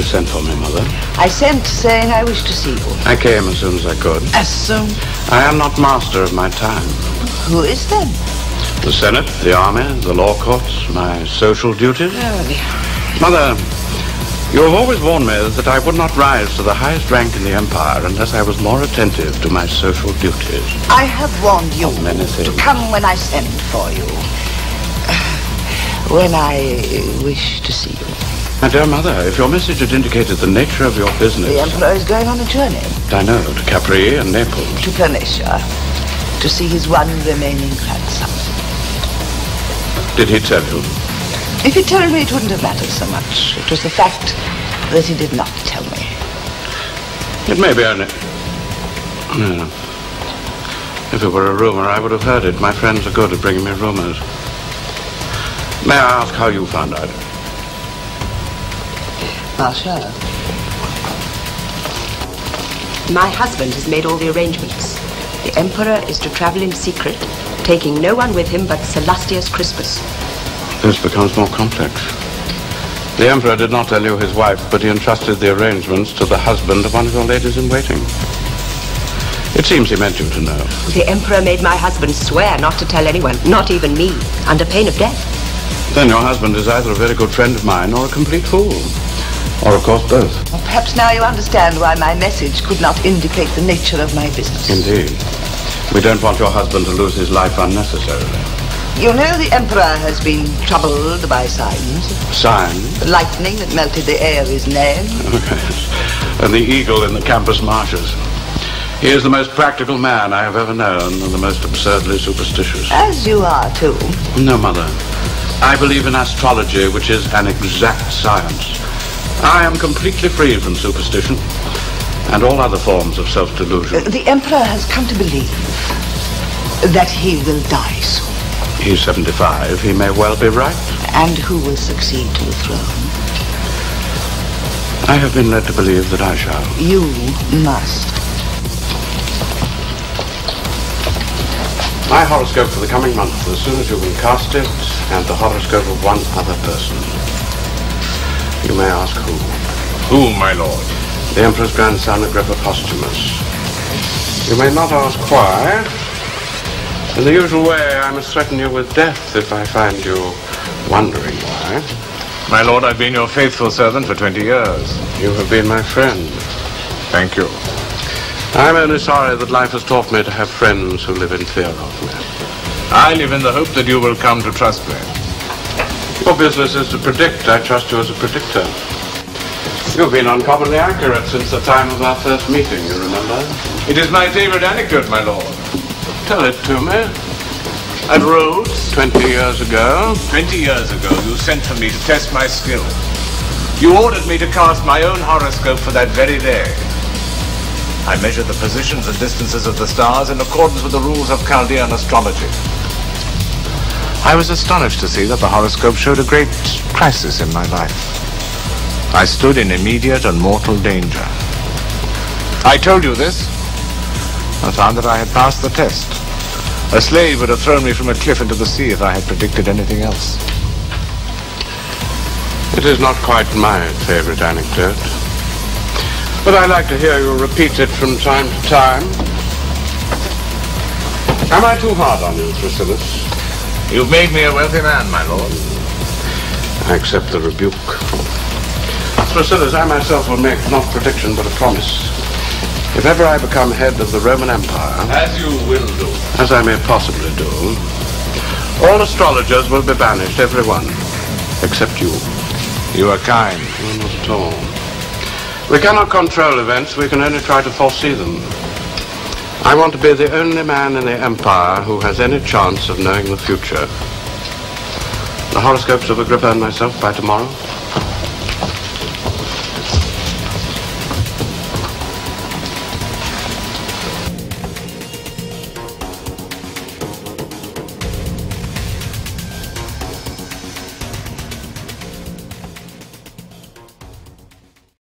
You sent for me, Mother. I sent saying I wished to see you. I came as soon as I could. As soon? I am not master of my time. Who is then? The Senate, the Army, the law courts, my social duties. Oh. Mother, you have always warned me that I would not rise to the highest rank in the Empire unless I was more attentive to my social duties. I have warned you many things. to come when I send for you. When I wish to see you. My dear Mother, if your message had indicated the nature of your business... The Emperor is going on a journey. I know, to Capri and Naples. To Planitia, to see his one remaining grandson. Did he tell you? If he told me, it wouldn't have mattered so much. It was the fact that he did not tell me. It may be only... No. If it were a rumor, I would have heard it. My friends are good at bringing me rumors. May I ask how you found out? Marcia. My husband has made all the arrangements. The Emperor is to travel in secret, taking no one with him but Celustius Crispus. This becomes more complex. The Emperor did not tell you his wife, but he entrusted the arrangements to the husband of one of your ladies-in-waiting. It seems he meant you to know. The Emperor made my husband swear not to tell anyone, not even me, under pain of death. Then your husband is either a very good friend of mine or a complete fool. Or, of course, both. Well, perhaps now you understand why my message could not indicate the nature of my business. Indeed. We don't want your husband to lose his life unnecessarily. You know the Emperor has been troubled by signs. Signs? The lightning that melted the air of his name. Oh, yes. And the eagle in the campus marshes. He is the most practical man I have ever known and the most absurdly superstitious. As you are, too. No, Mother. I believe in astrology, which is an exact science. I am completely free from superstition and all other forms of self-delusion. The Emperor has come to believe that he will die soon. He's 75. He may well be right. And who will succeed to the throne? I have been led to believe that I shall. You must. My horoscope for the coming month, as soon as you can cast it, and the horoscope of one other person. You may ask who. Who, my lord? The Emperor's grandson, Agrippa Posthumus. You may not ask why. In the usual way, I must threaten you with death if I find you wondering why. My lord, I've been your faithful servant for 20 years. You have been my friend. Thank you. I'm only sorry that life has taught me to have friends who live in fear of me. I live in the hope that you will come to trust me. Your business is to predict. I trust you as a predictor. You've been uncommonly accurate since the time of our first meeting, you remember? It is my favorite anecdote, my lord. Tell it to me. At Rhodes, 20 years ago. 20 years ago, you sent for me to test my skill. You ordered me to cast my own horoscope for that very day. I measured the positions and distances of the stars in accordance with the rules of Chaldean astrology. I was astonished to see that the horoscope showed a great crisis in my life. I stood in immediate and mortal danger. I told you this. I found that I had passed the test. A slave would have thrown me from a cliff into the sea if I had predicted anything else. It is not quite my favorite anecdote, but I like to hear you repeat it from time to time. Am I too hard on you, Thrasylus? You've made me a wealthy man, my lord. I accept the rebuke. Thrasylus, I myself will make not prediction but a promise. If ever I become head of the Roman Empire... As you will do. As I may possibly do, all astrologers will be banished, every one, except you. You are kind. No, not at all. We cannot control events, we can only try to foresee them. I want to be the only man in the Empire who has any chance of knowing the future. The horoscopes of Agrippa and myself by tomorrow.